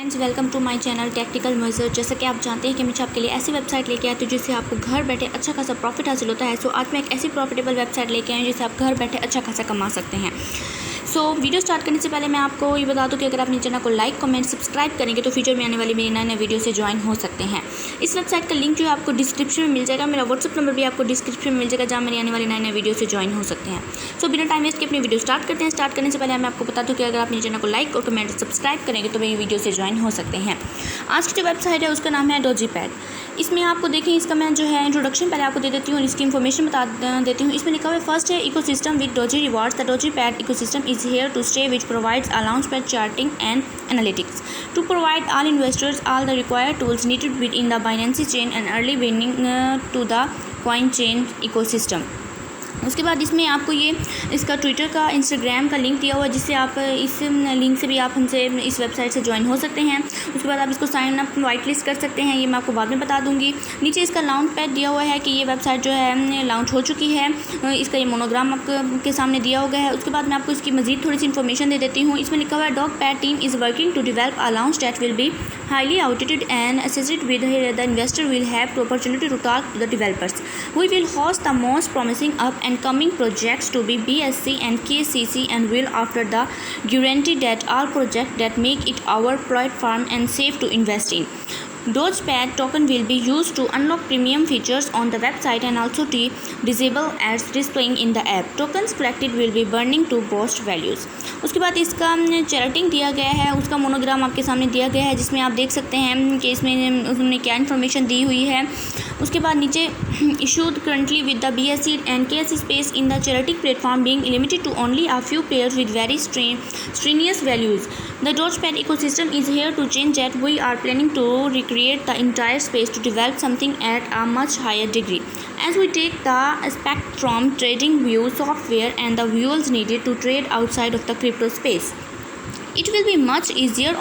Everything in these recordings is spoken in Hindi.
Friends, welcome to my channel technical major. जैसा कि आप जानते हैं कि मैं आपके लिए ऐसी वेबसाइट लेके आती हूँ जिससे आपको घर बैठे अच्छा खासा प्रॉफिट हासिल होता है। सो आज मैं एक ऐसी प्रॉफिटेबल वेबसाइट लेके आई हूँ जिससे आप घर बैठे अच्छा खासा कमा सकते हैं। सो वीडियो स्टार्ट करने से पहले मैं आपको ये बता दूं कि अगर आप मेरे चैनल को लाइक, कमेंट, सब्सक्राइब करेंगे तो फ्यूचर में आने वाली मेरी नए वीडियो से ज्वाइन हो सकते हैं। इस वेबसाइट का लिंक जो है आपको डिस्क्रिप्शन में मिल जाएगा। मेरा व्हाट्सअप नंबर भी आपको डिस्क्रिप्शन में मिल जाएगा, जहाँ मेरी आने वाली नए वीडियो से ज्वाइन हो सकते हैं। सो बिना टाइम वेस्ट के अपनी वीडियो स्टार्ट करते हैं। स्टार्ट करने से पहले मैं आपको बता दूँ कि अगर आप मेरे चैनल को लाइक और कमेंट सब्सक्राइब करेंगे तो मेरी वीडियो से ज्वाइन हो सकते हैं। आज की जो वेबसाइट है उसका नाम है डोजीपैड। इसमें आपको देखें, इसका मैं जो है इंट्रोडक्शन पहले आपको दे देती हूँ और इसकी इन्फॉर्मेशन बता देती हूँ। इसमें लिखा हुआ है, फर्स्ट है ecosystem with Doge rewards. The DogePad ecosystem is here to stay which provides a launchpad charting and analytics to provide all investors all the required tools needed within the Binance chain and early winning to the coin chain ecosystem। उसके बाद इसमें आपको ये इसका ट्विटर का, इंस्टाग्राम का लिंक दिया हुआ है, जिससे आप इस लिंक से भी आप हमसे इस वेबसाइट से ज्वाइन हो सकते हैं। उसके बाद आप इसको साइन अप वाइट लिस्ट कर सकते हैं, ये मैं आपको बाद में बता दूंगी। नीचे इसका लॉन्च पैड दिया हुआ है कि ये वेबसाइट जो है लॉन्च हो चुकी है। इसका ये मोनोग्राम आपके सामने दिया हुआ है। उसके बाद मैं आपको इसकी मजीद थोड़ी सी इन्फॉर्मेशन दे देती हूँ। इसमें लिखा हुआ है, DogPad team is working to develop a launch that will be highly audited and assessed with the investor will have the opportunity to talk to the developers. We will host the most promising up and coming projects to be BSC and KCC and will after the guarantee that all projects that make it our platform and safe to invest in. Dogepad token will be used to unlock premium features on the website and also to disable ads displaying in the app. Tokens collected will be burning to boost values. उसके बाद इसका चार्टिंग दिया गया है, उसका मोनोग्राम आपके सामने दिया गया है, जिसमें आप देख सकते हैं कि इसमें उन्होंने क्या इन्फॉर्मेशन दी हुई है। उसके बाद नीचे issued currently with the BSC and KSC space in the charity platform being limited to only a few players with very strenuous values. The Dogepad ecosystem is here to change that. We are planning to recreate the entire space to develop something at a much higher degree. As we take the aspect from trading view software and the views needed to trade outside of the crypto space, it will be much easier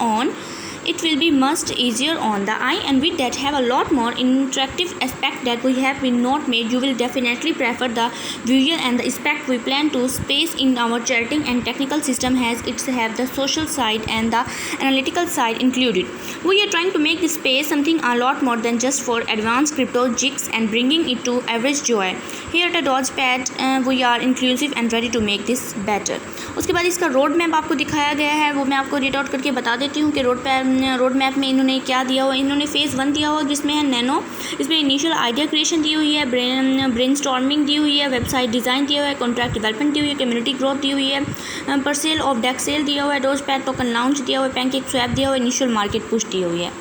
on the eye and with that have a lot more interactive aspect that we have been not made. You will definitely prefer the visual and the aspect we plan to space in our charting and technical system has it's have the social side and the analytical side included. We are trying to make this space something a lot more than just for advanced crypto jigs and bringing it to average joy. Here at Dogepad we are inclusive and ready to make this better. उसके बाद इसका रोड मैप आपको दिखाया गया है, वो मैं आपको रीड आउट करके बता देती हूँ कि रोड मैप में इन्होंने क्या दिया हुआ है। इन्होंने फेज़ 1 दिया हुआ जिसमें है नैनो, इसमें इनिशियल आइडिया क्रिएशन दी हुई है, ब्रेनस्टॉर्मिंग दी हुई है, वेबसाइट डिज़ाइन दिया हुआ है, कॉन्ट्रैक्ट डेवलपमेंट दी हुई है, कम्युनिटी ग्रोथ दी हुई है, परसेल ऑफ डेक्सेल दिया हुआ है, डोजपैड टोकन लॉन्च दिया हुआ है, पैनकेक स्वैप दिया हुआ है, इनिशियल मार्केट पुश दी हुई है।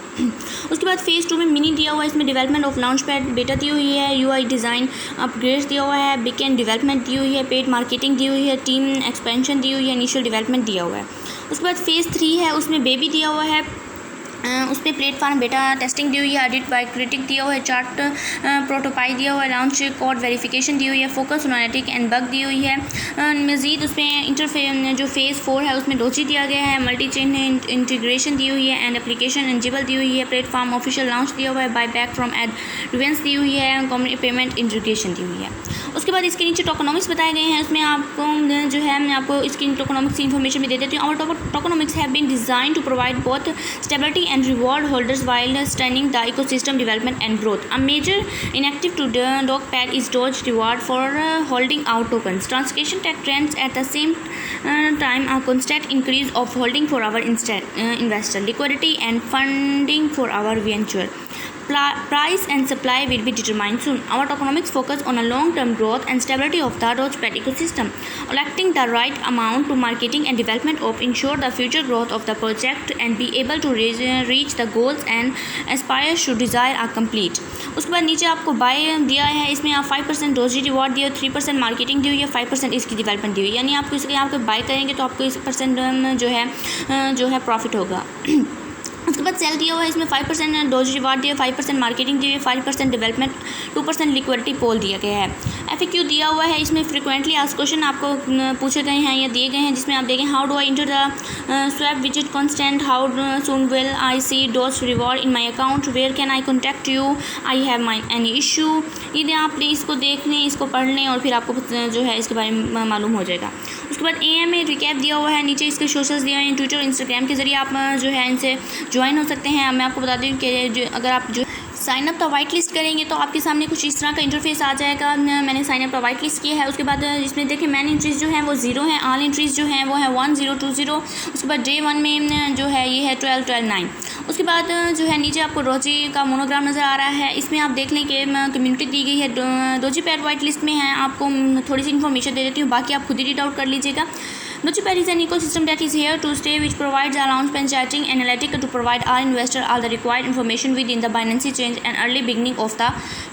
उसके बाद फेज़ 2 में मिनी दिया हुआ है, इसमें डेवलपमेंट ऑफ लॉन्च पैड बेटा दी हुई है, UI डिज़ाइन अपग्रेड्स दिया हुआ है, बैकएंड डेवलपमेंट दी हुई है, पेड मार्केटिंग दी हुई है, टीम एक्सपेंशन दी हुई है, इनिशियल डेवलपमेंट दिया हुआ है। उसके बाद फेज़ 3 है, उसमें बेबी दिया हुआ है, उसमें प्लेटफॉर्म बेटा टेस्टिंग दी हुई है, एडिट बाय क्रिटिक दिया हुआ है, चार्ट प्रोटोटाइप दिया हुआ है, लॉन्च कोड वेरिफिकेशन दी हुई है, focus on analytic and bug दी हुई है। मज़ीद उसमें जो फेज़ 4 है उसमें डोजी दिया गया है, मल्टी चेन इंटीग्रेशन दी हुई है, एंड एप्लीकेशन एलिजिबल दी हुई है, प्लेटफॉर्म ऑफिशियल लॉन्च दिया हुआ है, बाय बैक फ्रॉम एडवांस दी हुई है, पेमेंट इंटीग्रेशन दी हुई है। उसके बाद इसके नीचे टोकनॉमिक्स बताए गए हैं, उसमें आपको जो है मैं आपको इसकी टोकनॉमिक्स की इन्फॉर्मेशन भी दे देती हूँ। और tokenomics have been design to provide both stability and reward holders while sustaining the ecosystem development and growth. A major incentive to the Dogpad is Doge reward for holding out tokens. Transaction tech trends at the same time a constant increase of holding for our investor liquidity and funding for our venture. Price and supply will be determined soon. Our tokenomics focus on a long-term growth and stability of the Dogepad ecosystem, electing the right amount to marketing and development of ensure the future growth of the project and be able to reach the goals and aspires to desire are complete. उसके बाद नीचे आपको बाय दिया है, इसमें आप 5% डोजी रिवॉर्ड दिया, 3% मार्केटिंग दी हुई है, 5% इसकी डेवलपमेंट दी हुई है। यानी आपको इसके यहाँ पे बाय करेंगे तो आपको इस % जो है प्रॉफिट होगा। उसके बाद सेल दिया हुआ है, इसमें 5% डोज रिवार्ड दिया, 5% मार्केटिंग दी हुई है, 5% डेवलपमेंट, 2% लिक्विडिटी पोल दिया गया है। FAQ दिया हुआ है, इसमें फ्रिक्वेंटली आस्क्ड क्वेश्चन आपको पूछे गए हैं या दिए गए हैं, जिसमें आप देखें how do I enter the swap visit constant, how soon will I see dots reward in my account, where can I contact you, I have my any issue. ये आप इसको देख लें, इसको पढ़ लें और फिर आपको जो है इसके बारे में मालूम हो जाएगा। उसके बाद AMA रिकैप दिया हुआ है, नीचे इसके सोशल्स दिए हुए हैं, ट्विटर और इंस्टाग्राम के ज़रिए आप जो है इनसे ज्वाइन हो सकते हैं। मैं आपको बता दूँ कि अगर आप जो sign up the white list करेंगे तो आपके सामने कुछ इस तरह का इंटरफेस आ जाएगा। मैंने sign up the white list किया है। उसके बाद इसमें देखिए मैन एंट्रीज जो हैं वो 0 हैं, ऑल एंट्रीज जो हैं वो है 1 0 2 0। उसके बाद Day 1 में जो है ये है 12 12 9। उसके बाद जो है नीचे आपको डोजी का मोनोग्राम नज़र आ रहा है। इसमें आप देख लें कि कम्युनिटी दी गई है, डोजीपैड वाइट लिस्ट में है। आपको थोड़ी सी इन्फॉर्मेशन दे देती हूँ, बाकी आप खुद ही रीड आउट कर लीजिएगा। Dogipad is an ecosystem that is here to stay, which provides a launchpad chatting analytic to provide our investor all the required information within the Binance Chain and early beginning of the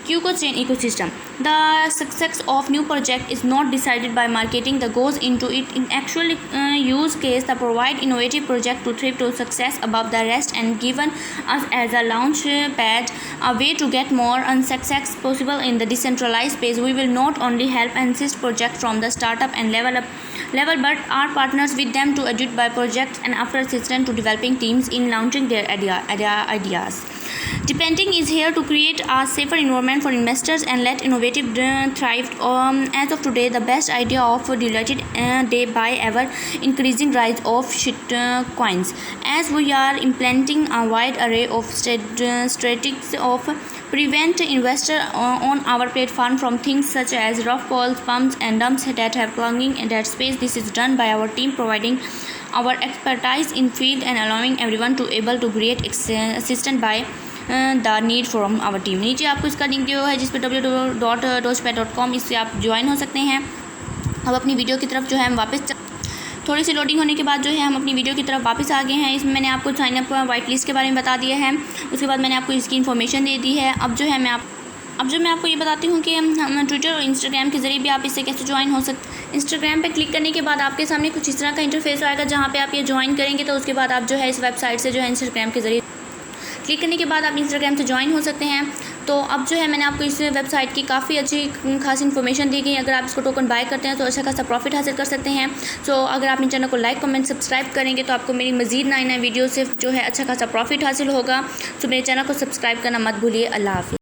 QCO chain ecosystem. The success of new project is not decided by marketing that goes into it. In actual use case, the provide innovative project to thrive to success above the rest and given us as a launch pad a way to get more success possible in the decentralized space. We will not only help and assist project from the startup and level, but are partners with them to edit by projects and after assistance to developing teams in launching their ideas. Depending is here to create a safer environment for investors and let innovative thrive. As of today, the best idea of diluted day by ever increasing rise of shit coins. As we are implementing a wide array of strategies of prevent investor on our platform from things such as rough calls, pumps and dumps that have plugging in that space. This is done by our team providing our expertise in field and allowing everyone to able to create assistant by the need from our team. नीचे आपको इसका लिंक दिया हुआ है जिस पर www.dogipad.com, इससे आप ज्वाइन हो सकते हैं। अब अपनी वीडियो की तरफ जो है हम वापस थोड़ी सी लोडिंग होने के बाद जो है हम अपनी वीडियो की तरफ वापस आ गए हैं। इसमें मैंने आपको साइन अप वाइट लिस्ट के बारे में बता दिया है। उसके बाद मैंने आपको इसकी इन्फॉर्मेशन दे दी है। अब मैं आपको ये बताती हूँ कि हम ट्विटर और इंस्टाग्राम के ज़रिए भी आप इससे कैसे ज्वाइन हो सकते। इंस्टाग्राम पे क्लिक करने के बाद आपके सामने कुछ इस तरह का इंटरफेस आएगा, जहाँ पे आप ये ज्वाइन करेंगे तो उसके बाद आप जो है इस वेबसाइट से जो है इंस्टाग्राम के ज़रिए क्लिक करने के बाद आप इंस्टाग्राम से ज्वाइन हो सकते हैं। तो अब जो है मैंने आपको इस वेबसाइट की काफ़ी अच्छी खासी इन्फॉर्मेशन दी गई। अगर आप इसको टोकन बाय करते हैं तो अच्छा खासा प्रॉफिट हासिल कर सकते हैं। सो अगर आप इन चैनल को लाइक कमेंट सब्सक्राइब करेंगे तो आपको मेरी मज़ीद नए वीडियो से जो है अच्छा खासा प्रॉफिट हासिल होगा। तो मेरे चैनल को सब्सक्राइब करना मत भूलिए। अल्लाह हाफ़िज़।